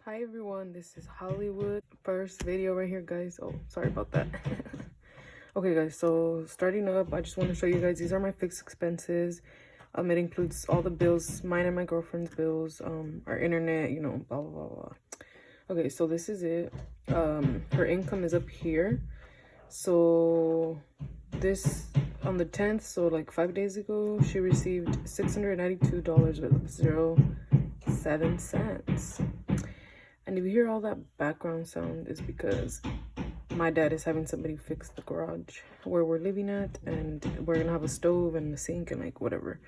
Hi everyone, this is Hollywood. First video right here, guys. Oh, sorry about that. Okay, guys, so starting up, I just want to show you guys, these are my fixed expenses. It includes all the bills, mine and my girlfriend's bills, our internet, you know, blah, blah, blah, blah. Okay, so this is it. Her income is up here. So this, on the 10th, so like 5 days ago, she received $692.07. And if you hear all that background sound, is because my dad is having somebody fix the garage where we're living at, and we're gonna have a stove and a sink and like whatever.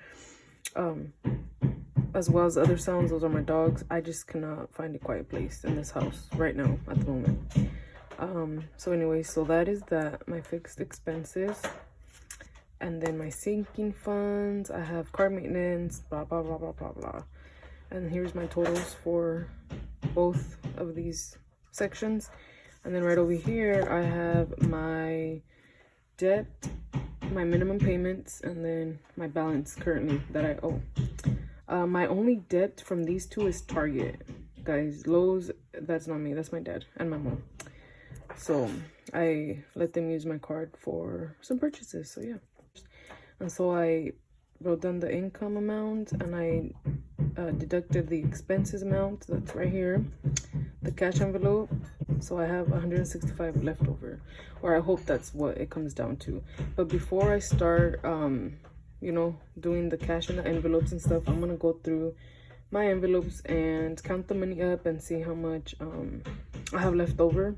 As well as other sounds, those are my dogs. I just cannot find a quiet place in this house right now at the moment. So anyway, so that is that, my fixed expenses. And then my sinking funds, I have car maintenance, blah, blah, blah, blah, blah, blah. And here's my totals for both of these sections. And then right over here, I have my debt, my minimum payments, and then my balance currently that I owe. My only debt from these two is Target. Guys, Lowe's, that's not me, that's my dad and my mom. So I let them use my card for some purchases, so yeah. And so I wrote down the income amount, and I deducted the expenses amount, that's right here, the cash envelope. So I have 165 left over, or I hope that's what it comes down to. But before I start you know, doing the cash in the envelopes and stuff, I'm gonna go through my envelopes and count the money up and see how much I have left over.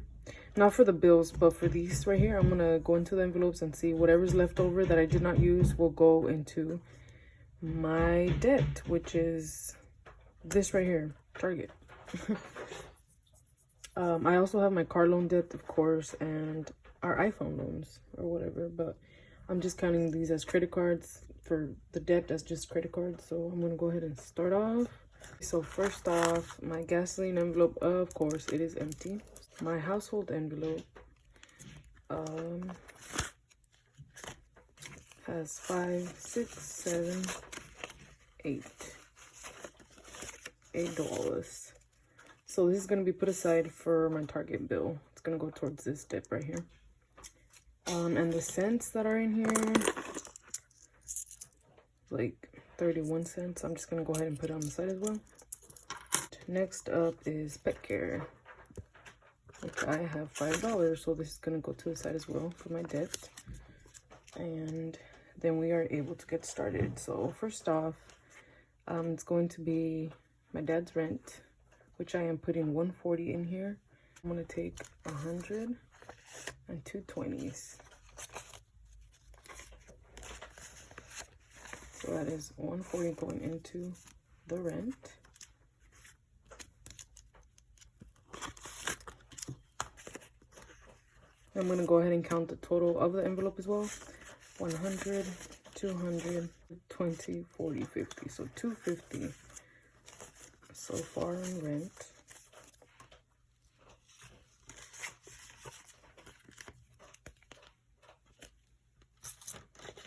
Not for the bills, but for these right here, I'm gonna go into the envelopes and see whatever's left over that I did not use will go into my debt, which is this right here, Target. I also have my car loan debt, of course, and our iPhone loans or whatever, but I'm just counting these as credit cards, for the debt as just credit cards. So I'm gonna go ahead and start off. So first off, my gasoline envelope, of course, it is empty. My household envelope has 5, 6, 7, 8 $8. So this is going to be put aside for my Target bill. It's going to go towards this dip right here. And the cents that are in here, like 31 cents. I'm just going to go ahead and put it on the side as well. Next up is pet care, which I have $5. So this is going to go to the side as well for my debt. And then we are able to get started. So first off, it's going to be my dad's rent, which I am putting 140 in here. I'm gonna take 100 and 2 20s. So that is 140 going into the rent. I'm gonna go ahead and count the total of the envelope as well. 100, 200, 20, 40, 50. So 250 so far in rent.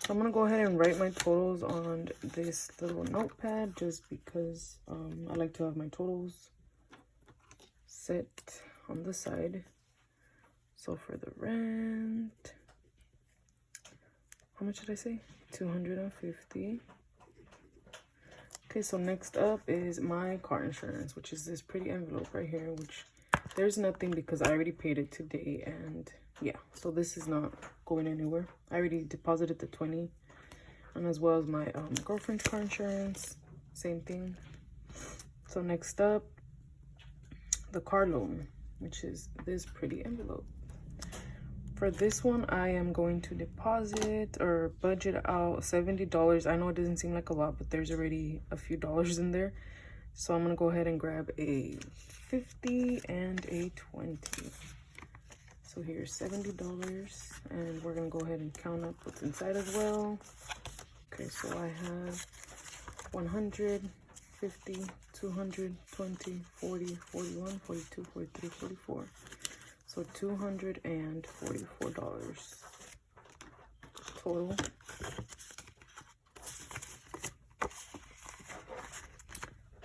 So I'm gonna go ahead and write my totals on this little notepad, just because I like to have my totals set on the side. So for the rent, how much did I say? 250. Okay, so next up is my car insurance, which is this pretty envelope right here, which there's nothing because I already paid it today. And yeah, so this is not going anywhere. I already deposited the 20, and as well as my girlfriend's car insurance, same thing. So next up, the car loan, which is this pretty envelope. For this one, I am going to deposit or budget out $70. I know it doesn't seem like a lot, but there's already a few dollars in there. So I'm gonna go ahead and grab a 50 and a 20. So here's $70, and we're gonna go ahead and count up what's inside as well. Okay, so I have 100, 50, 200, 20, 40, 41, 42, 43, 44. So $244 total.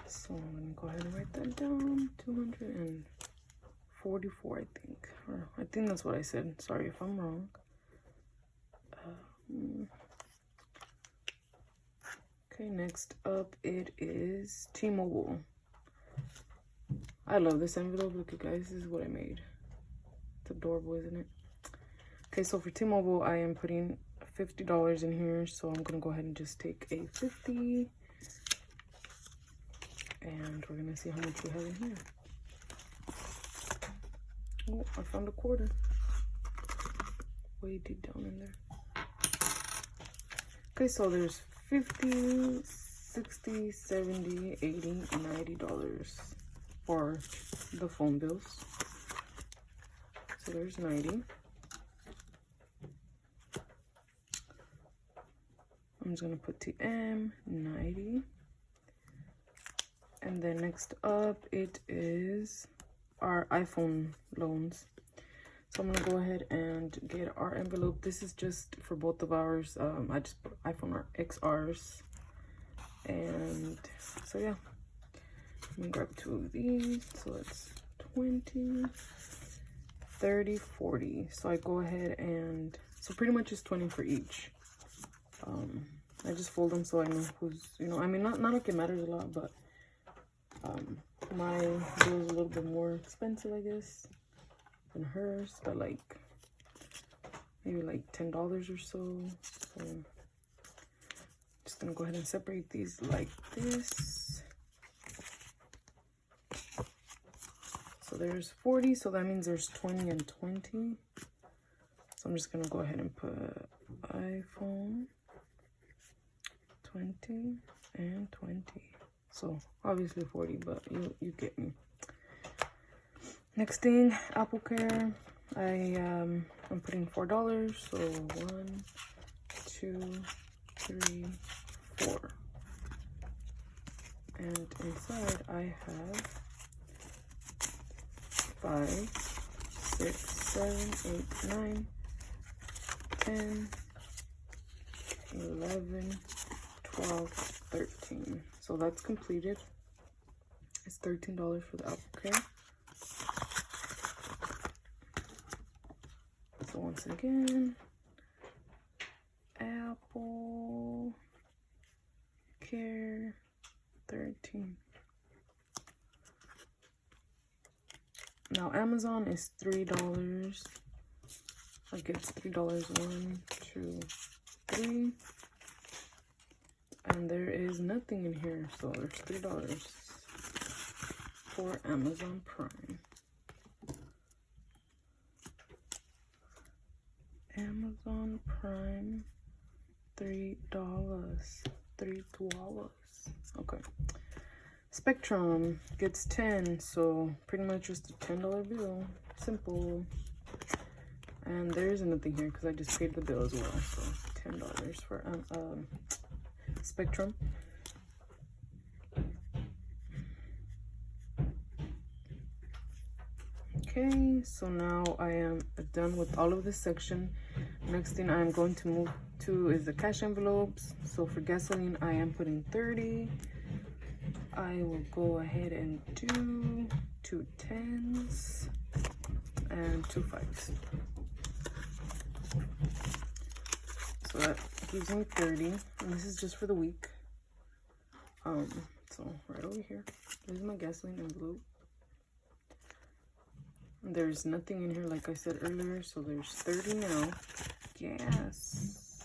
So I'm gonna go ahead and write that down. $244. $44, I think. Or I think that's what I said. Sorry if I'm wrong. Okay, next up it is T-Mobile. I love this envelope. Look at guys, this is what I made. It's adorable, isn't it? Okay, so for T-Mobile, I am putting $50 in here. So I'm gonna go ahead and just take a 50. And we're gonna see how much we have in here. Oh, I found a quarter. Way deep down in there. Okay, so there's 50, 60, 70, 80, $90 for the phone bills. So there's 90. I'm just gonna put TM 90. And then next up it is our iPhone loans. So I'm gonna go ahead and get our envelope. This is just for both of ours. I just put iPhone XRs. And so yeah, I'm gonna grab 2 of these. So it's 20, 30, 40. So I go ahead and, so pretty much it's 20 for each. I just fold them so I know who's, you know, I mean, not like it matters a lot, but my bill is a little bit more expensive, I guess, than hers, but like maybe like $10 or so. So I'm just gonna go ahead and separate these like this. So there's 40, so that means there's 20 and 20. So I'm just gonna go ahead and put iPhone 20 and 20. So obviously 40, but you get me. Next thing, Apple Care. I'm putting $4. So 1, 2, 3, 4. And inside I have 5, 6, 7, 8, 9, 10, 11, 12, 13. So that's completed. It's $13 for the Apple Care. So once again, Apple Care 13. Now Amazon is $3. I guess $3. 1, 2, 3. And there is nothing in here, so there's $3 for Amazon Prime. Amazon Prime, $3. $3. Okay. Spectrum gets 10, so pretty much just a $10 bill. Simple. And there isn't nothing here because I just paid the bill as well. So $10 for Spectrum. Okay, so now I am done with all of this section. Next thing I'm going to move to is the cash envelopes. So for gasoline, I am putting 30. I will go ahead and do 2 10s and 2 5s. So that gives me 30, and this is just for the week. So right over here, this is my gasoline envelope. There's nothing in here, like I said earlier, so there's 30 now. Gasoline,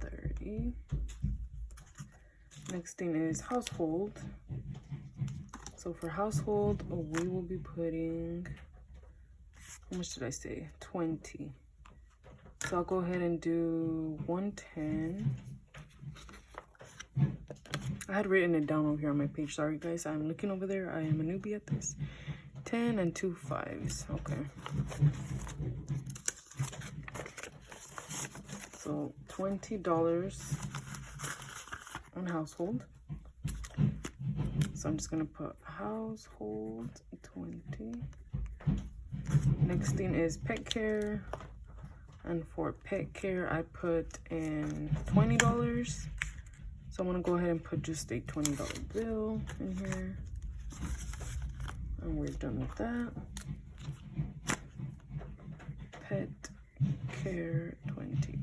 30. Next thing is household. So for household, we will be putting, how much did I say? 20. So I'll go ahead and do 110. I had written it down over here on my page. Sorry guys, I'm looking over there. I am a newbie at this. 10 and 2 5s. Okay. So $20 on household. So I'm just gonna put household 20. Next thing is pet care. And for pet care, I put in $20. So I'm gonna go ahead and put just a $20 bill in here. And we're done with that. Pet care 20.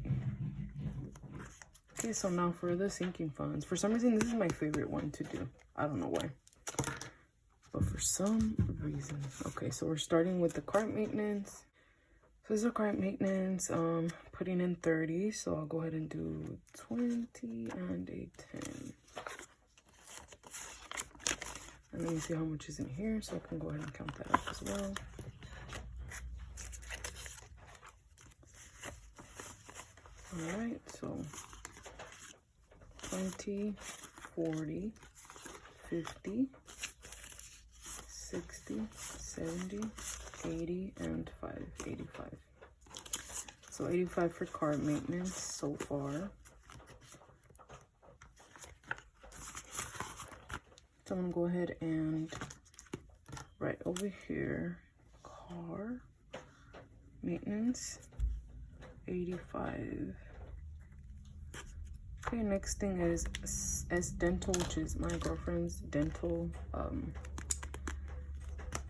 Okay, so now for the sinking funds. For some reason, this is my favorite one to do. I don't know why. But for some reason. Okay, so we're starting with the cart maintenance. So this is a cart maintenance, putting in 30. So I'll go ahead and do 20 and a 10. And let me see how much is in here so I can go ahead and count that up as well. All right, so 20, 40, 50, 60, 70, 80, and 85. So 85 for car maintenance so far. So I'm gonna go ahead and right over here, car maintenance, 85. Okay, next thing is S dental, which is my girlfriend's dental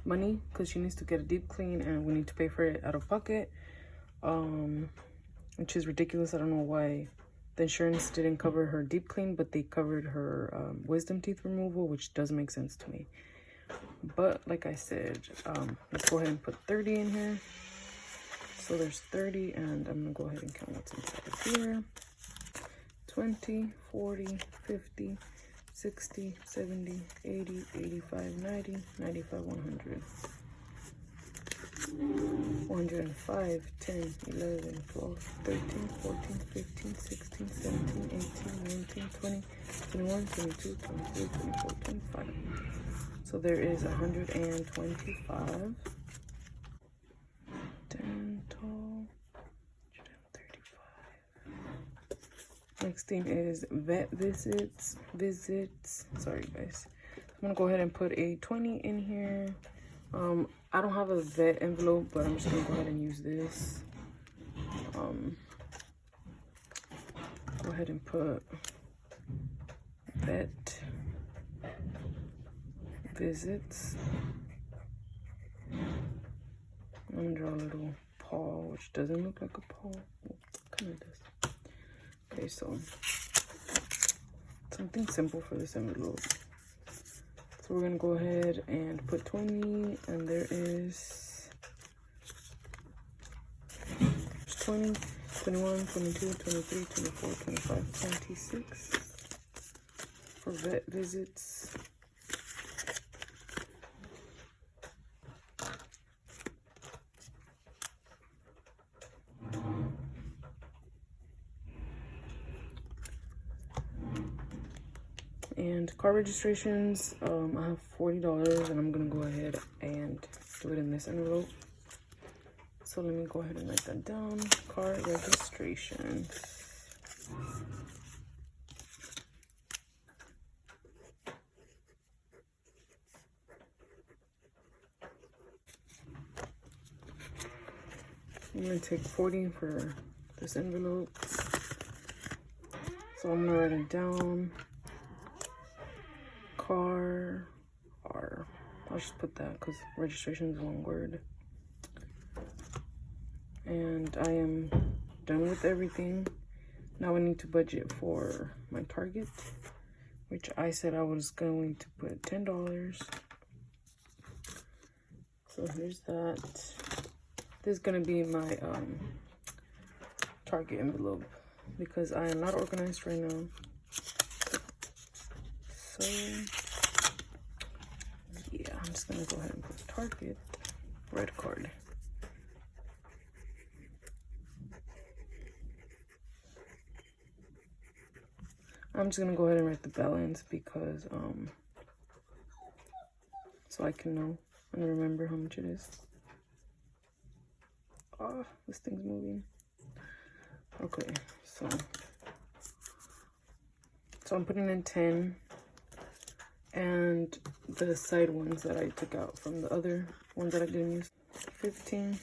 money, because she needs to get a deep clean and we need to pay for it out of pocket, which is ridiculous. I don't know why the insurance didn't cover her deep clean, but they covered her wisdom teeth removal, which does make sense to me. But like I said, let's go ahead and put 30 in here. So there's 30, and I'm gonna go ahead and count what's inside of here. 20, 40, 50, 60, 70, 80, 85, 90, 95, 100. 105, 10, 11, 12, 13, 14, 15, 16, 17, 18, 19, 20, 21, 22, 23, 24, 25. So there is 125. Dental, 135. Next thing is vet visits. Sorry guys. I'm gonna go ahead and put a 20 in here. I don't have a vet envelope, but I'm just gonna go ahead and use this. Go ahead and put vet visits. I'm gonna draw a little paw, which doesn't look like a paw. Well, kind of does. Okay, so something simple for this envelope. So we're gonna go ahead and put 20, and there is 20, 21, 22, 23, 24, 25, 26 for vet visits. And car registrations, I have $40, and I'm gonna go ahead and do it in this envelope. So let me go ahead and write that down. Car registration. I'm gonna take 40 for this envelope. So I'm gonna write it down. Car R. I'll just put that because registration is one word. And I am done with everything. Now I need to budget for my Target, which I said I was going to put $10. So here's that. This is gonna be my Target envelope because I am not organized right now. So yeah, I'm just gonna go ahead and put Target red card. I'm just gonna go ahead and write the balance because so I can know and remember how much it is. Oh, this thing's moving. Okay, so I'm putting in 10. And the side ones that I took out from the other ones that I didn't use. 15,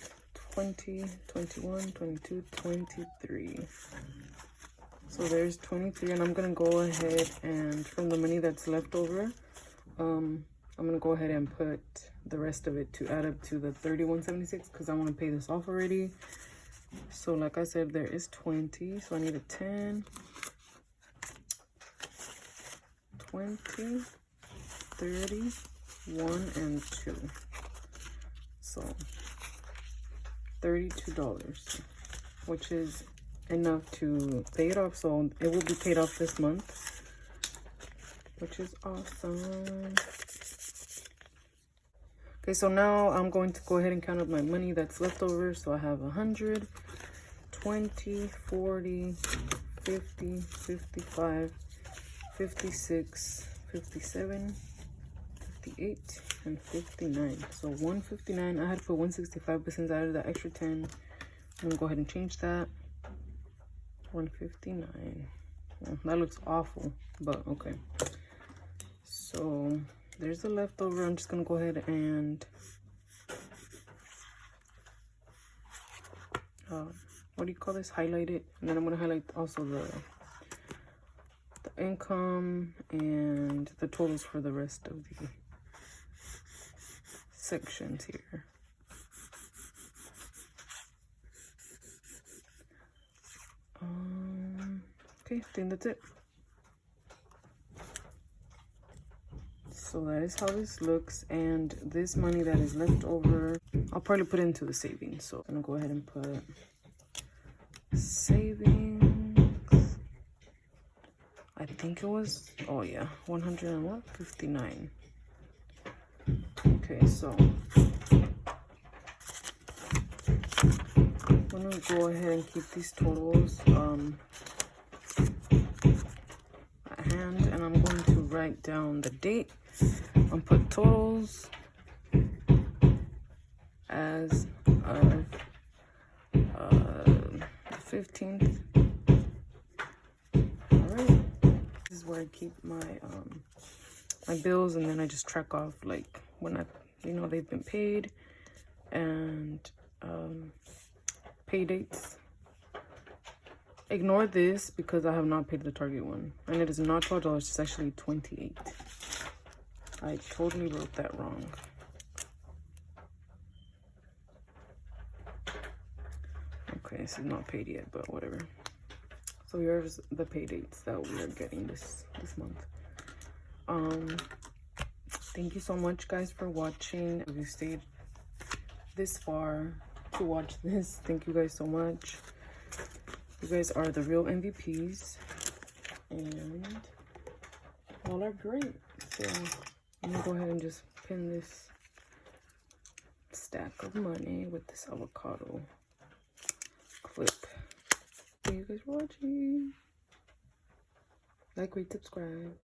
20, 21, 22, 23. So there's 23, and I'm gonna go ahead and from the money that's left over, I'm gonna go ahead and put the rest of it to add up to the $31.76 because I want to pay this off already. So like I said, there is 20, so I need a 10, 20, 30, 1, and 2. So $32, which is enough to pay it off. So it will be paid off this month, which is awesome. Okay, so now I'm going to go ahead and count up my money that's left over. So I have 100, 20, 40, 50, 55, 56, 57, 58, and 59. So 159. I had to put 165, but since I added that extra 10, I'm gonna go ahead and change that. 159. Well, that looks awful, but okay. So there's the leftover. I'm just gonna go ahead and what do you call this? Highlight it, and then I'm gonna highlight also the income and the totals for the rest of the sections here. Okay, I think that's it. So that is how this looks, and this money that is left over, I'll probably put it into the savings. So I'm gonna go ahead and put savings. I think it was, oh yeah, 159. Okay, so I'm gonna go ahead and keep these totals at hand, and I'm going to write down the date and put totals as of the 15th. All right, this is where I keep my my bills, and then I just track off like when they've been paid, and pay dates. Ignore this because I have not paid the Target one, and it is not $12, it's actually $28. I totally wrote that wrong. Okay, this is not paid yet, but whatever. So here's the pay dates that we are getting this month. Thank you so much, guys, for watching. If you stayed this far to watch this, thank you guys so much. You guys are the real MVPs, and all are great. So I'm gonna go ahead and just pin this stack of money with this avocado clip. Thank you guys for watching. Like, rate, subscribe.